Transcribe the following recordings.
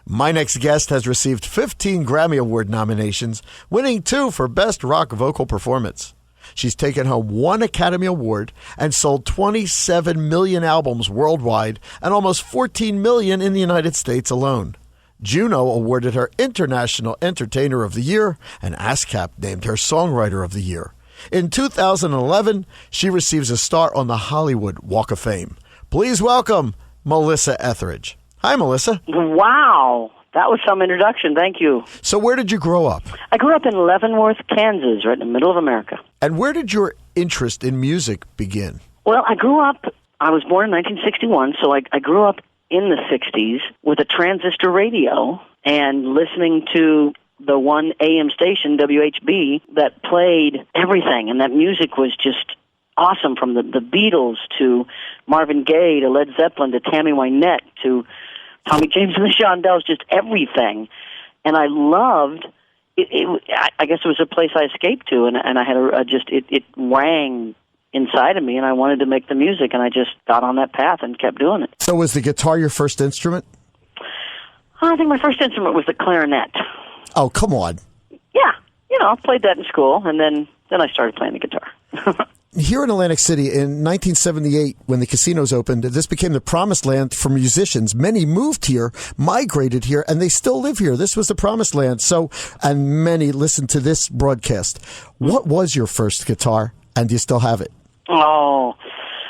My next guest has received 15 Grammy Award nominations, winning 2 for Best Rock Vocal Performance. She's taken home 1 Academy Award and sold 27 million albums worldwide and almost 14 million in the United States alone. Juno awarded her International Entertainer of the Year, and ASCAP named her Songwriter of the Year. In 2011, she receives a star on the Hollywood Walk of Fame. Please welcome Melissa Etheridge. Hi, Melissa. Wow. That was some introduction. Thank you. So where did you grow up? I grew up in Leavenworth, Kansas, right in the middle of America. And where did your interest in music begin? Well, I was born in 1961, so I grew up in the 60s with a transistor radio and listening to the one AM station, WHB, that played everything. And that music was just awesome, from the Beatles to Marvin Gaye to Led Zeppelin to Tammy Wynette to Tommy James and the Shondells, just everything. And I loved it. I guess it was a place I escaped to, and I had it rang inside of me, and I wanted to make the music, and I just got on that path and kept doing it. So was the guitar your first instrument? I think my first instrument was the clarinet. Oh, come on. Yeah. I played that in school, and then I started playing the guitar. Here in Atlantic City in 1978, when the casinos opened, this became the promised land for musicians. Many moved here, migrated here, and they still live here. This was the promised land. And many listened to this broadcast. What was your first guitar, and do you still have it? Oh,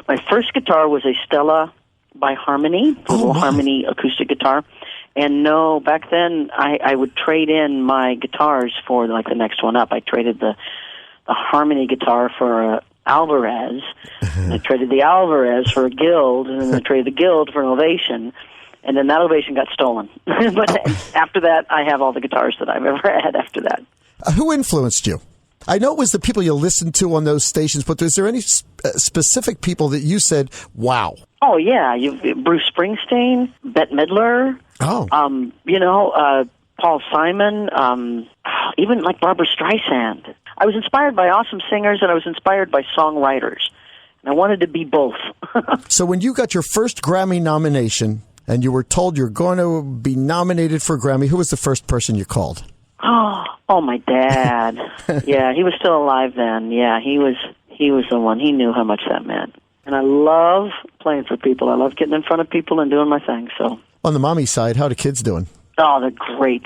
my first guitar was a Stella by Harmony, a little Harmony acoustic guitar. And no, back then I would trade in my guitars for like the next one up. I traded the Harmony guitar for Alvarez, and I traded the Alvarez for a Guild, and then I traded the Guild for an Ovation, and then that Ovation got stolen. But after that, I have all the guitars that I've ever had after that. Who influenced you? I know it was the people you listened to on those stations, but is there any specific people that you said, wow? Oh, yeah. Bruce Springsteen, Bette Midler, Paul Simon, even like Barbra Streisand. I was inspired by awesome singers, and I was inspired by songwriters. And I wanted to be both. So when you got your first Grammy nomination, and you were told you're going to be nominated for a Grammy, who was the first person you called? Oh, my dad. Yeah, he was still alive then. Yeah, he was the one. He knew how much that meant. And I love playing for people. I love getting in front of people and doing my thing. So on the mommy side, how are the kids doing? Oh, they're great.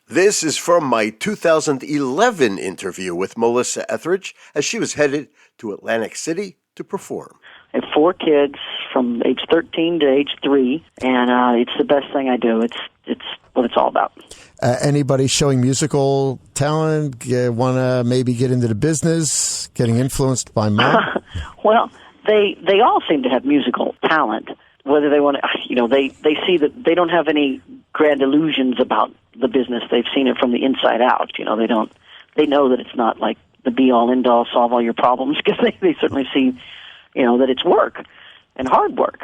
This is from my 2011 interview with Melissa Etheridge as she was headed to Atlantic City to perform. I have 4 kids from age 13 to age 3, and it's the best thing I do. It's what it's all about. Anybody showing musical talent, want to maybe get into the business, getting influenced by mom? Well, they all seem to have musical talent. Whether they want to, they see that they don't have any grand illusions about the business. They've seen it from the inside out. They know that it's not like the be-all, end-all, solve all your problems, because they certainly see, that it's work and hard work.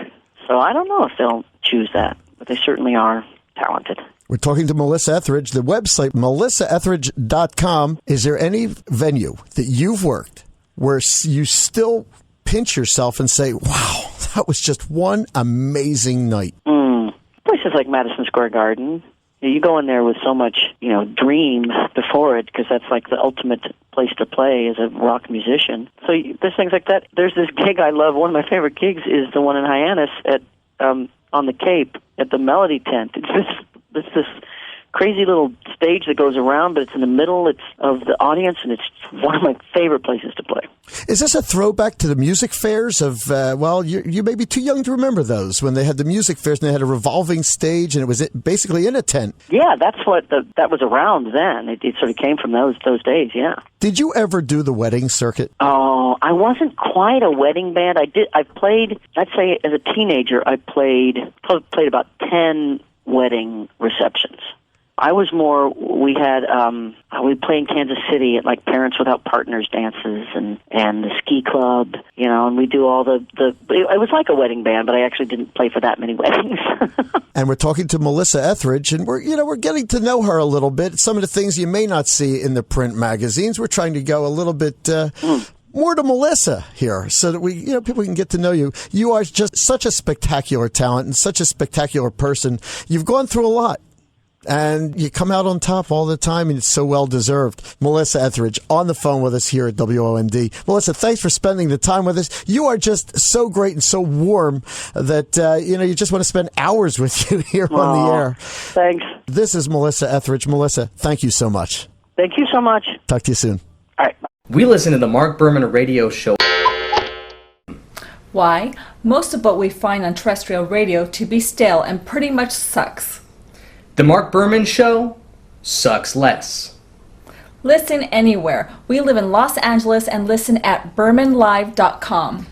So I don't know if they'll choose that, but they certainly are talented. We're talking to Melissa Etheridge. The website, melissaetheridge.com. Is there any venue that you've worked where you still pinch yourself and say, wow, that was just one amazing night? Places like Madison Square Garden. You go in there with so much, dream before it, because that's like the ultimate place to play as a rock musician. So there's things like that. There's this gig I love. One of my favorite gigs is the one in Hyannis at on the Cape at the Melody Tent. It's this crazy little stage that goes around, but it's in the middle of the audience, and it's one of my favorite places to play. Is this a throwback to the music fairs of, you may be too young to remember those, when they had the music fairs and they had a revolving stage and it was basically in a tent? Yeah, that's what that was around then. It sort of came from those days, yeah. Did you ever do the wedding circuit? Oh, I wasn't quite a wedding band. I played, I'd say as a teenager, I played about 10 wedding receptions. I was more, we played in Kansas City at like Parents Without Partners dances and the ski club, and we do all it was like a wedding band, but I actually didn't play for that many weddings. And we're talking to Melissa Etheridge, and we're getting to know her a little bit. Some of the things you may not see in the print magazines. We're trying to go a little bit more to Melissa here, so that people can get to know you. You are just such a spectacular talent and such a spectacular person. You've gone through a lot. And you come out on top all the time, and it's so well deserved. Melissa Etheridge on the phone with us here at WOMD. Melissa, thanks for spending the time with us. You are just so great and so warm that you just want to spend hours with you here on the air. Thanks. This is Melissa Etheridge. Melissa, thank you so much. Thank you so much. Talk to you soon. All right. We listen to the Marc Berman Radio Show. Why? Most of what we find on terrestrial radio to be stale and pretty much sucks. The Marc Berman Show sucks less. Listen anywhere. We live in Los Angeles and listen at BermanLive.com.